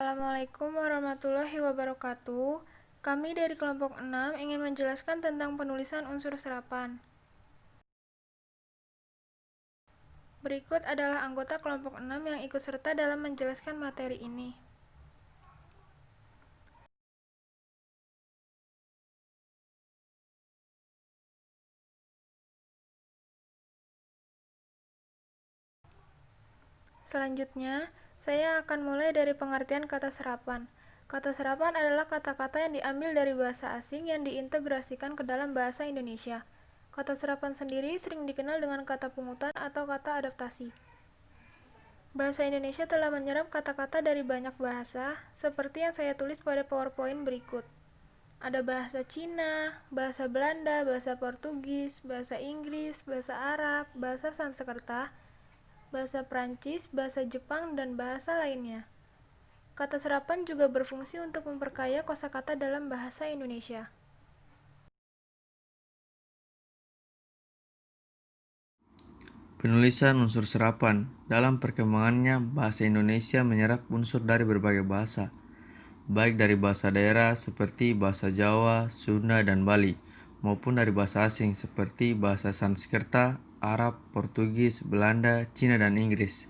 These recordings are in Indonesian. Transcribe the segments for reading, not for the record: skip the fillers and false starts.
Assalamualaikum warahmatullahi wabarakatuh. Kami dari kelompok 6 ingin menjelaskan tentang penulisan unsur serapan. Berikut adalah anggota kelompok 6 yang ikut serta dalam menjelaskan materi ini. Selanjutnya, saya akan mulai dari pengertian kata serapan. Kata serapan adalah kata-kata yang diambil dari bahasa asing yang diintegrasikan ke dalam bahasa Indonesia. Kata serapan sendiri sering dikenal dengan kata pungutan atau kata adaptasi. Bahasa Indonesia telah menyerap kata-kata dari banyak bahasa, seperti yang saya tulis pada PowerPoint berikut. Ada bahasa Cina, bahasa Belanda, bahasa Portugis, bahasa Inggris, bahasa Arab, bahasa Sanskerta, bahasa Prancis, bahasa Jepang, dan bahasa lainnya. Kata serapan juga berfungsi untuk memperkaya kosakata dalam bahasa Indonesia. Penulisan unsur serapan. Dalam perkembangannya, bahasa Indonesia menyerap unsur dari berbagai bahasa, baik dari bahasa daerah seperti bahasa Jawa, Sunda, dan Bali, maupun dari bahasa asing seperti bahasa Sanskerta, Arab, Portugis, Belanda, Cina, dan Inggris.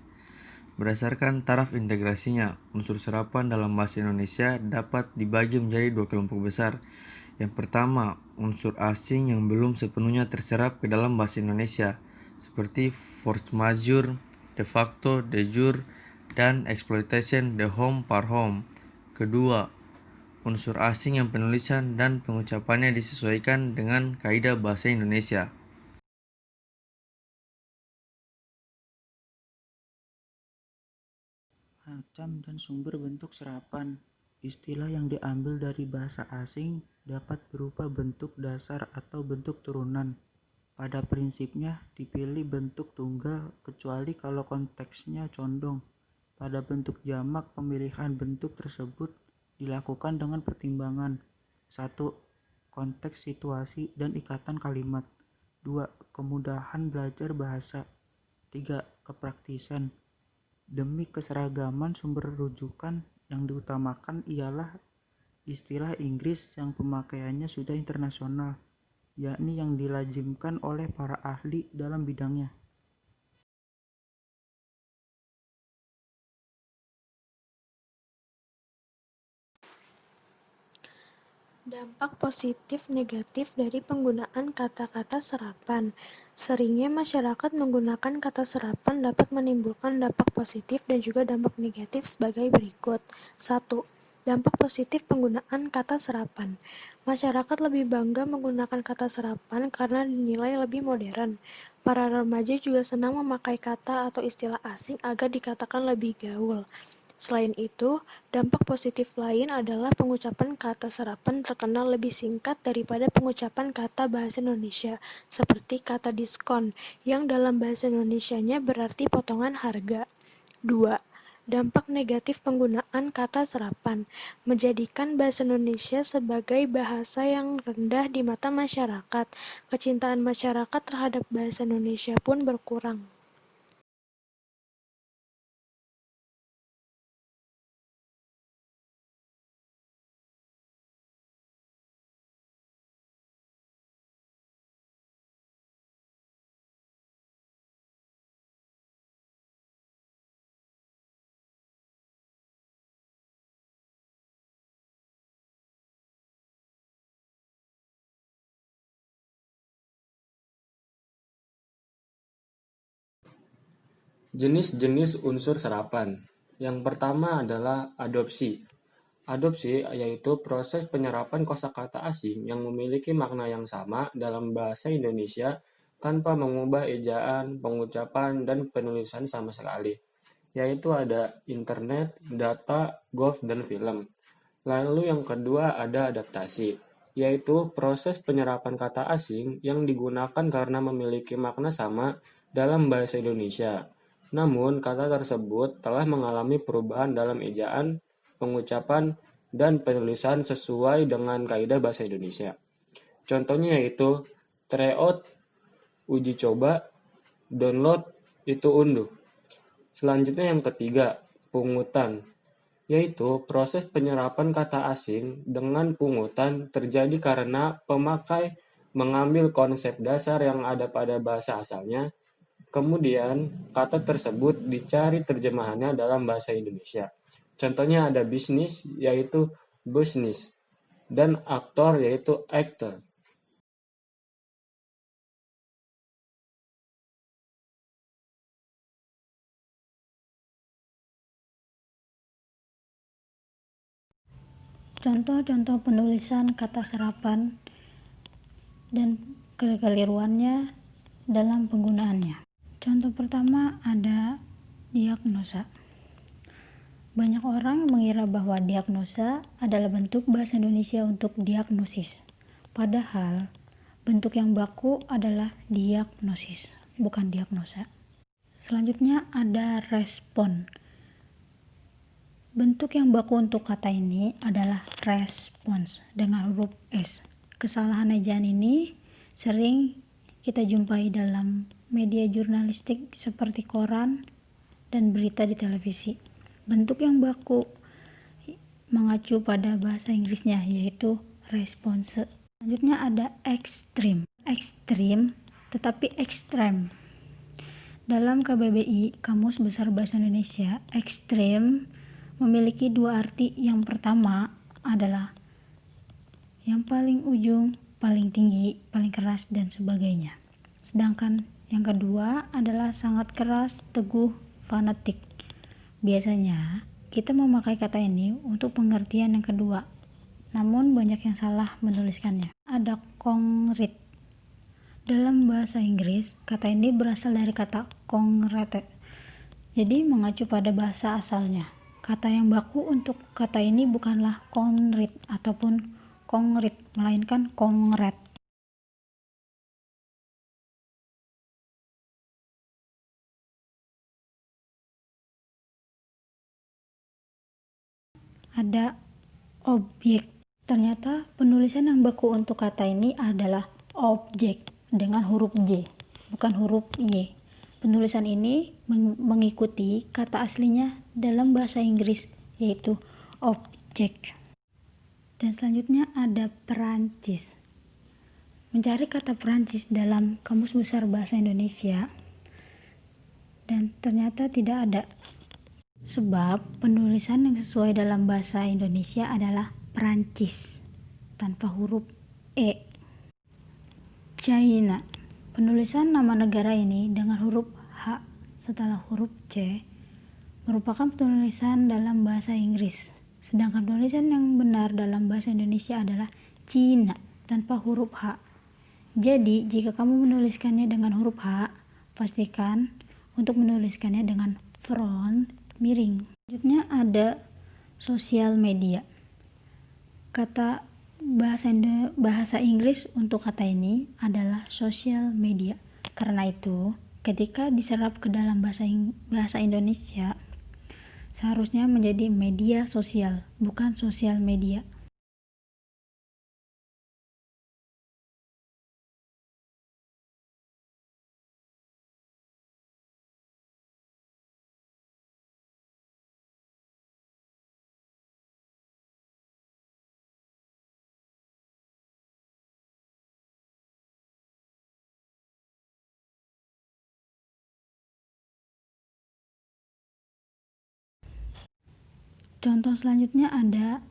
Berdasarkan taraf integrasinya, unsur serapan dalam bahasa Indonesia dapat dibagi menjadi dua kelompok besar. Yang pertama, unsur asing yang belum sepenuhnya terserap ke dalam bahasa Indonesia, seperti force majeure, de facto, de jure, dan exploitation de homme par homme. Kedua, unsur asing yang penulisan dan pengucapannya disesuaikan dengan kaidah bahasa Indonesia. Macam dan sumber bentuk serapan. Istilah yang diambil dari bahasa asing dapat berupa bentuk dasar atau bentuk turunan. Pada prinsipnya dipilih bentuk tunggal kecuali kalau konteksnya condong pada bentuk jamak. Pemilihan bentuk tersebut dilakukan dengan pertimbangan 1. Konteks situasi dan ikatan kalimat. 2. Kemudahan belajar bahasa. 3. Kepraktisan. Demi keseragaman sumber rujukan, yang diutamakan ialah istilah Inggris yang pemakaiannya sudah internasional, yakni yang dilazimkan oleh para ahli dalam bidangnya. Dampak positif negatif dari penggunaan kata-kata serapan. Seringnya masyarakat menggunakan kata serapan dapat menimbulkan dampak positif dan juga dampak negatif sebagai berikut. 1. Dampak positif penggunaan kata serapan. Masyarakat lebih bangga menggunakan kata serapan karena dinilai lebih modern. Para remaja juga senang memakai kata atau istilah asing agar dikatakan lebih gaul. Selain itu, dampak positif lain adalah pengucapan kata serapan terkenal lebih singkat daripada pengucapan kata bahasa Indonesia, seperti kata diskon, yang dalam bahasa Indonesianya berarti potongan harga. 2. Dampak negatif penggunaan kata serapan menjadikan bahasa Indonesia sebagai bahasa yang rendah di mata masyarakat. Kecintaan masyarakat terhadap bahasa Indonesia pun berkurang. Jenis-jenis unsur serapan. Yang pertama adalah adopsi. Adopsi yaitu proses penyerapan kosakata asing yang memiliki makna yang sama dalam bahasa Indonesia tanpa mengubah ejaan, pengucapan, dan penulisan sama sekali. Yaitu ada internet, data, golf, dan film. Lalu yang kedua ada adaptasi, yaitu proses penyerapan kata asing yang digunakan karena memiliki makna sama dalam bahasa Indonesia. Namun, kata tersebut telah mengalami perubahan dalam ejaan, pengucapan, dan penulisan sesuai dengan kaidah bahasa Indonesia. Contohnya yaitu tryout, uji coba, download, itu unduh. Selanjutnya yang ketiga, pungutan, yaitu proses penyerapan kata asing dengan pungutan terjadi karena pemakai mengambil konsep dasar yang ada pada bahasa asalnya, kemudian kata tersebut dicari terjemahannya dalam bahasa Indonesia. Contohnya ada bisnis, yaitu business, dan aktor, yaitu actor. Contoh-contoh penulisan kata serapan dan kekeliruannya dalam penggunaannya. Contoh pertama ada diagnosa. Banyak orang mengira bahwa diagnosa adalah bentuk bahasa Indonesia untuk diagnosis. Padahal bentuk yang baku adalah diagnosis, bukan diagnosa. Selanjutnya ada respon. Bentuk yang baku untuk kata ini adalah respons dengan huruf S. Kesalahan ejaan ini sering kita jumpai dalam media jurnalistik seperti koran dan berita di televisi. Bentuk yang baku mengacu pada bahasa Inggrisnya, yaitu response. Selanjutnya ada ekstrim. Ekstrim tetapi ekstrem. Dalam KBBI, Kamus Besar Bahasa Indonesia, ekstrem memiliki dua arti. Yang pertama adalah yang paling ujung, paling tinggi, paling keras, dan sebagainya. Sedangkan yang kedua adalah sangat keras, teguh, fanatik. Biasanya kita memakai kata ini untuk pengertian yang kedua, namun banyak yang salah menuliskannya. Ada concrete. Dalam bahasa Inggris, kata ini berasal dari kata concrete, jadi mengacu pada bahasa asalnya. Kata yang baku untuk kata ini bukanlah concrete ataupun concrete, melainkan concrete. Ada objek. Ternyata penulisan yang baku untuk kata ini adalah objek dengan huruf J, bukan huruf Y. Penulisan ini mengikuti kata aslinya dalam bahasa Inggris, yaitu object. Dan selanjutnya ada Perancis. Mencari kata Perancis dalam Kamus Besar Bahasa Indonesia, dan ternyata tidak ada. Sebab penulisan yang sesuai dalam bahasa Indonesia adalah Perancis tanpa huruf E. China. Penulisan nama negara ini dengan huruf H setelah huruf C merupakan penulisan dalam bahasa Inggris. Sedangkan penulisan yang benar dalam bahasa Indonesia adalah Cina tanpa huruf H. Jadi, jika kamu menuliskannya dengan huruf H, pastikan untuk menuliskannya dengan front miring. Selanjutnya ada sosial media. Kata bahasa Inggris untuk kata ini adalah social media. Karena itu, ketika diserap ke dalam bahasa Indonesia, seharusnya menjadi media sosial, bukan sosial media. Contoh selanjutnya ada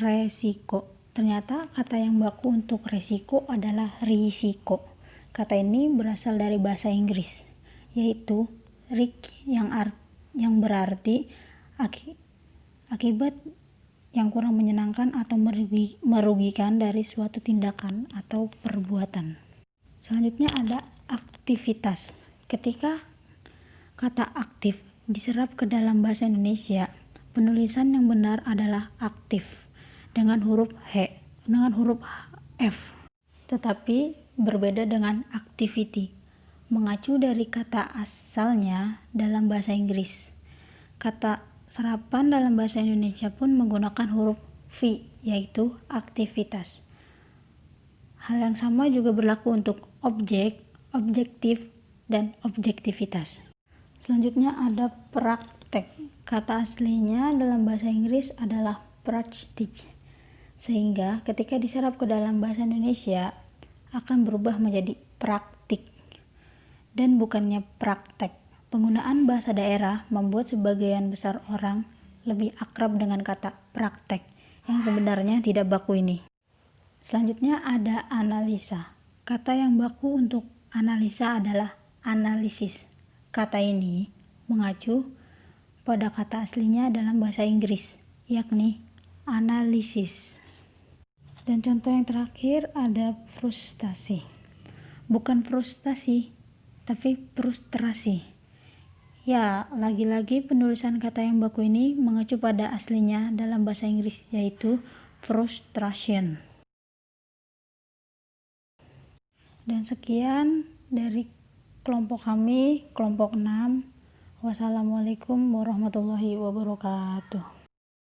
resiko. Ternyata kata yang baku untuk resiko adalah risiko. Kata ini berasal dari bahasa Inggris, yaitu risk yang berarti akibat yang kurang menyenangkan atau merugikan dari suatu tindakan atau perbuatan. Selanjutnya ada aktivitas. Ketika kata aktif diserap ke dalam bahasa Indonesia, penulisan yang benar adalah aktif dengan huruf F. Tetapi berbeda dengan activity, mengacu dari kata asalnya dalam bahasa Inggris. Kata serapan dalam bahasa Indonesia pun menggunakan huruf V, yaitu aktivitas. Hal yang sama juga berlaku untuk objek, objektif, dan objektivitas. Selanjutnya ada praktek. Kata aslinya dalam bahasa Inggris adalah practice, sehingga ketika diserap ke dalam bahasa Indonesia akan berubah menjadi praktik dan bukannya praktek. Penggunaan bahasa daerah membuat sebagian besar orang lebih akrab dengan kata praktek yang sebenarnya tidak baku ini. Selanjutnya ada analisa. Kata yang baku untuk analisa adalah analisis. Kata ini mengacu pada kata aslinya dalam bahasa Inggris, yakni analisis. Dan contoh yang terakhir ada frustasi. Bukan frustasi, tapi frustrasi. Ya, lagi-lagi penulisan kata yang baku ini mengacu pada aslinya dalam bahasa Inggris, yaitu frustration. Dan sekian dari kelompok kami, kelompok 6. Wassalamualaikum warahmatullahi wabarakatuh.